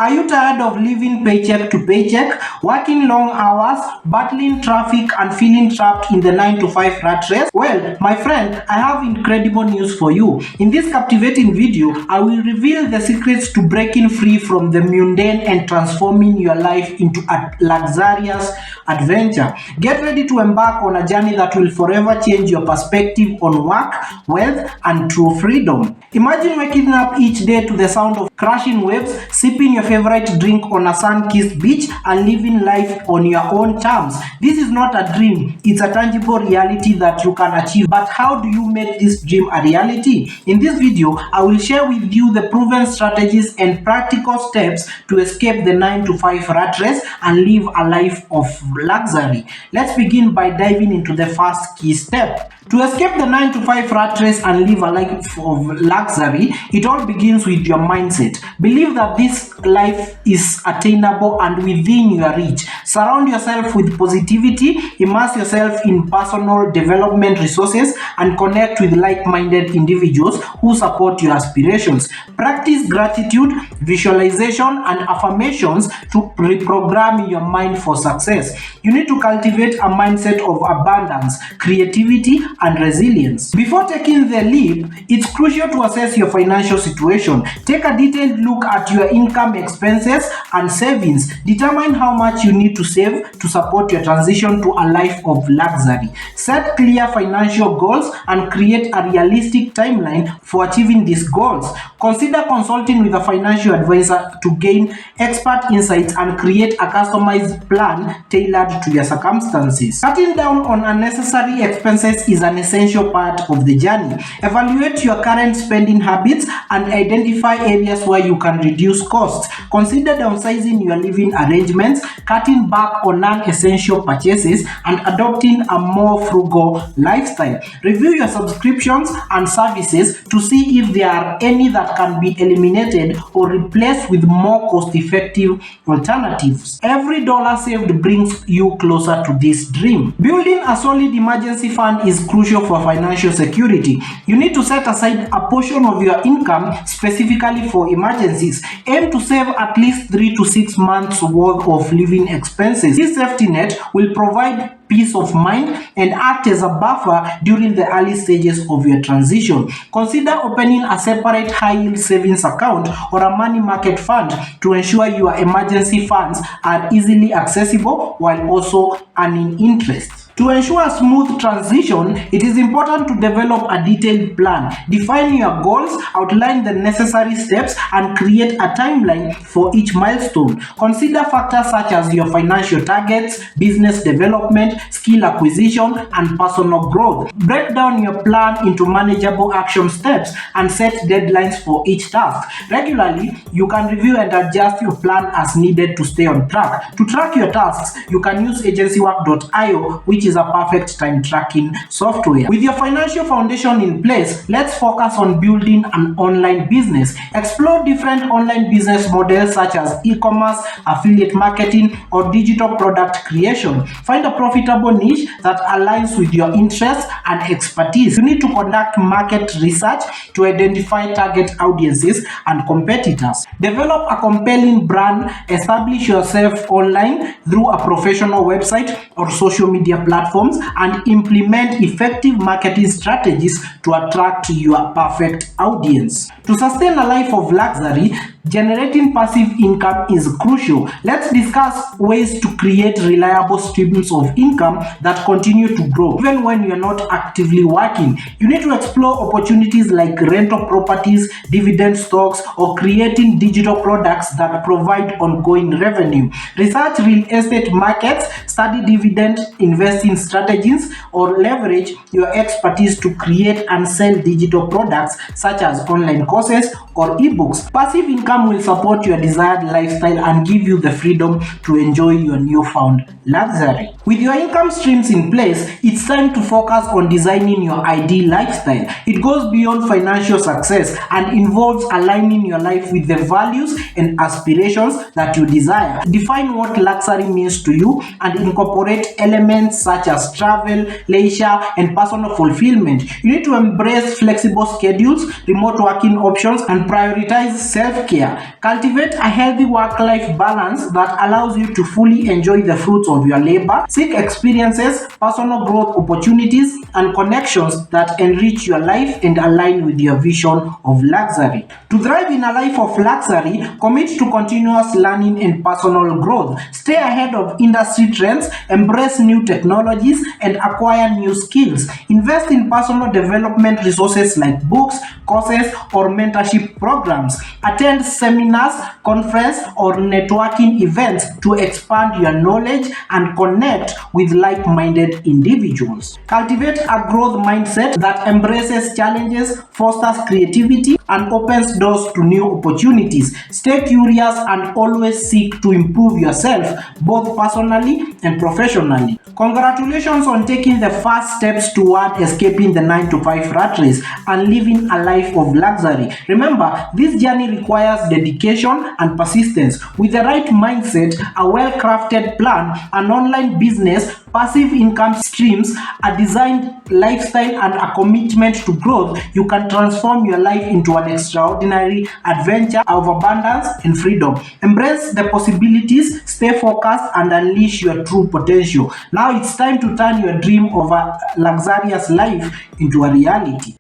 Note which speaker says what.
Speaker 1: Are you tired of living paycheck to paycheck, working long hours, battling traffic, and feeling trapped in the 9 to 5 rat race? Well, my friend, I have incredible news for you. In this captivating video, I will reveal the secrets to breaking free from the mundane and transforming your life into a luxurious adventure. Get ready to embark on a journey that will forever change your perspective on work, wealth, and true freedom. Imagine waking up each day to the sound of crashing waves, sipping your favorite drink on a sun-kissed beach, and living life on your own terms. This is not a dream, it's a tangible reality that you can achieve. But how do you make this dream a reality? In this video, I will share with you the proven strategies and practical steps to escape the 9 to 5 rat race and live a life of luxury. Let's begin by diving into the first key step. To escape the 9 to 5 rat race and live a life of luxury, it all begins with your mindset. Believe that this life is attainable and within your reach. Surround yourself with positivity, immerse yourself in personal development resources, and connect with like-minded individuals who support your aspirations. Practice gratitude, visualization, and affirmations to reprogram your mind for success. You need to cultivate a mindset of abundance, creativity, and resilience. Before taking the leap, it's crucial to assess your financial situation. Take a detailed look at your income, expenses, and savings. Determine how much you need to save to support your transition to a life of luxury. Set clear financial goals and create a realistic timeline for achieving these goals. Consider consulting with a financial advisor to gain expert insights and create a customized plan tailored to your circumstances. Cutting down on unnecessary expenses is an essential part of the journey. Evaluate your current spending habits and identify areas where you can reduce costs. Consider downsizing your living arrangements, cutting back on non-essential purchases, and adopting a more frugal lifestyle. Review your subscriptions and services to see if there are any that can be eliminated or replaced with more cost-effective alternatives. Every dollar saved brings you closer to this dream. Building a solid emergency fund is crucial for financial security. You need to set aside a portion of your income specifically for emergencies. Aim to save at least 3 to 6 months worth of living expenses. This safety net will provide peace of mind and act as a buffer during the early stages of your transition. Consider opening a separate high-yield savings account or a money market fund to ensure your emergency funds are easily accessible while also earning interest. To ensure a smooth transition, it is important to develop a detailed plan. Define your goals, outline the necessary steps, and create a timeline for each milestone. Consider factors such as your financial targets, business development, skill acquisition, and personal growth. Break down your plan into manageable action steps and set deadlines for each task. Regularly, you can review and adjust your plan as needed to stay on track. To track your tasks, you can use agencywork.io, which is a perfect time tracking software. With your financial foundation in place, let's focus on building an online business. Explore different online business models such as e-commerce, affiliate marketing, or digital product creation. Find a profitable niche that aligns with your interests and expertise. You need to conduct market research to identify target audiences and competitors. Develop a compelling brand. Establish yourself online through a professional website or social media platforms, and implement effective marketing strategies to attract your perfect audience. To sustain a life of luxury, generating passive income is crucial. Let's discuss ways to create reliable streams of income that continue to grow even when you're not actively working. You need to explore opportunities like rental properties, dividend stocks, or creating digital products that provide ongoing revenue. Research real estate markets, study dividend investing strategies, or leverage your expertise to create and sell digital products such as online courses or ebooks. Passive income will support your desired lifestyle and give you the freedom to enjoy your newfound luxury. With your income streams in place, it's time to focus on designing your ideal lifestyle. It goes beyond financial success and involves aligning your life with the values and aspirations that you desire. Define what luxury means to you and incorporate elements such such as travel, leisure, and personal fulfillment. You need to embrace flexible schedules, remote working options, and prioritize self-care. Cultivate a healthy work-life balance that allows you to fully enjoy the fruits of your labor. Seek experiences, personal growth opportunities, and connections that enrich your life and align with your vision of luxury. To thrive in a life of luxury, commit to continuous learning and personal growth. Stay ahead of industry trends, embrace new technologies, and acquire new skills. Invest in personal development resources like books, courses, or mentorship programs. Attend seminars, conferences, or networking events to expand your knowledge and connect with like-minded individuals. Cultivate a growth mindset that embraces challenges, fosters creativity, and opens doors to new opportunities. Stay curious and always seek to improve yourself, both personally and professionally. Congratulations on taking the first steps toward escaping the 9 to 5 rat race and living a life of luxury. Remember, this journey requires dedication and persistence. With the right mindset, a well-crafted plan, an online business, passive income streams, a designed lifestyle, and a commitment to growth, you can transform your life into an extraordinary adventure of abundance and freedom. Embrace the possibilities, stay focused, and unleash your true potential. Now it's time to turn your dream of a luxurious life into a reality.